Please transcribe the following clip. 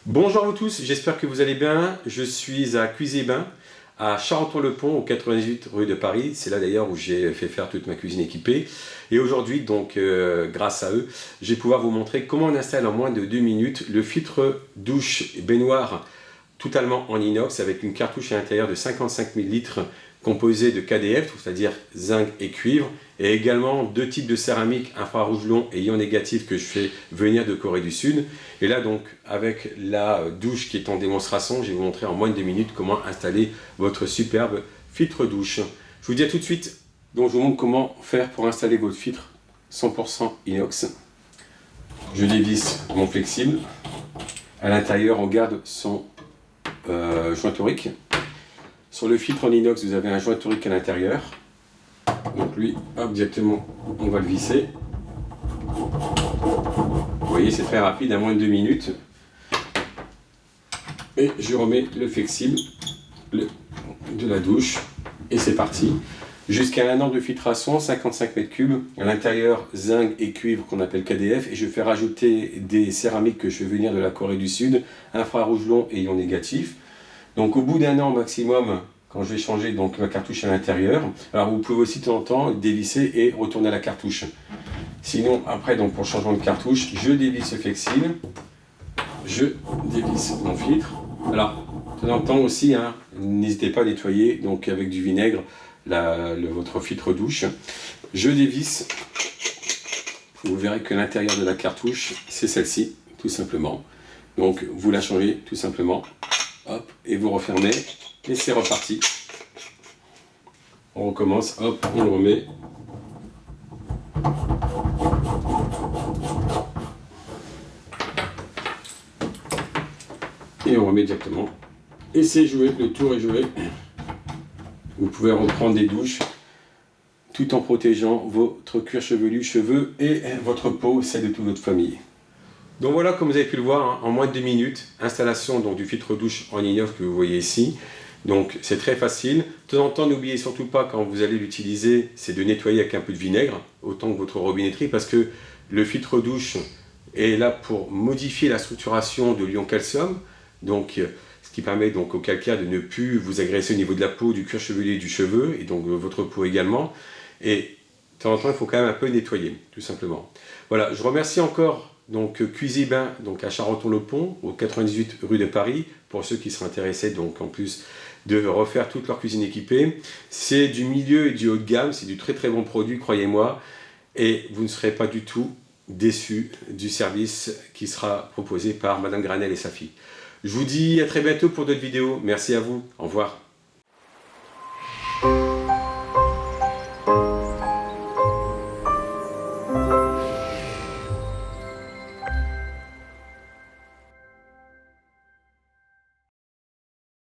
Bonjour à vous tous, j'espère que vous allez bien. Je suis à Cuisy-Bain, à Charenton-le-Pont, au 98 rue de Paris. C'est là d'ailleurs où j'ai fait faire toute ma cuisine équipée. Et aujourd'hui, donc, grâce à eux, je vais pouvoir vous montrer comment on installe en moins de 2 minutes le filtre douche baignoire totalement en inox avec une cartouche à l'intérieur de 55 ml composée de KDF, c'est-à-dire zinc et cuivre, et également deux types de céramique infrarouge long et ion négatif que je fais venir de Corée du Sud. Et là donc avec la douche qui est en démonstration, je vais vous montrer en moins de 2 minutes comment installer votre superbe filtre douche. Je vous dis à tout de suite. Donc je vous montre comment faire pour installer votre filtre 100% inox. Je dévisse mon flexible. À l'intérieur on garde son joint torique. Sur le filtre en inox, vous avez un joint torique à l'intérieur. Donc lui, hop, directement, on va le visser. Vous voyez, c'est très rapide, à moins de 2 minutes. Et je remets le flexible de la douche. Et c'est parti. Jusqu'à 1 an de filtration, 55 m3. À l'intérieur, zinc et cuivre qu'on appelle KDF. Et je fais rajouter des céramiques que je fais venir de la Corée du Sud, infrarouge long et ion négatif. Donc au bout d'1 an maximum, quand je vais changer donc ma cartouche à l'intérieur, alors vous pouvez aussi de temps en temps dévisser et retourner à la cartouche. Sinon après donc pour le changement de cartouche, je dévisse le flexible, je dévisse mon filtre. Alors de temps en temps aussi, hein, n'hésitez pas à nettoyer donc avec du vinaigre votre filtre douche. Je dévisse, vous verrez que l'intérieur de la cartouche c'est celle-ci tout simplement. Donc vous la changez tout simplement. Hop, et vous refermez, et c'est reparti. On recommence, hop, on le remet. Et on remet directement. Et c'est joué, le tour est joué. Vous pouvez reprendre des douches, tout en protégeant votre cuir chevelu, cheveux et votre peau, celle de toute votre famille. Donc voilà, comme vous avez pu le voir, hein, en moins de 2 minutes, installation donc, du filtre douche en inox que vous voyez ici. Donc c'est très facile. De temps en temps, n'oubliez surtout pas quand vous allez l'utiliser, c'est de nettoyer avec un peu de vinaigre, autant que votre robinetterie, parce que le filtre douche est là pour modifier la structuration de l'ion calcium, donc ce qui permet donc au calcaire de ne plus vous agresser au niveau de la peau, du cuir chevelu et du cheveu, et donc votre peau également. Et de temps en temps, il faut quand même un peu nettoyer, tout simplement. Voilà, je remercie encore donc Cuisy-Bain, donc à Charenton-le-Pont, au 98 rue de Paris, pour ceux qui seraient intéressés, donc en plus de refaire toute leur cuisine équipée. C'est du milieu et du haut de gamme, c'est du très très bon produit, croyez-moi, et vous ne serez pas du tout déçus du service qui sera proposé par Madame Granel et sa fille. Je vous dis à très bientôt pour d'autres vidéos. Merci à vous, au revoir.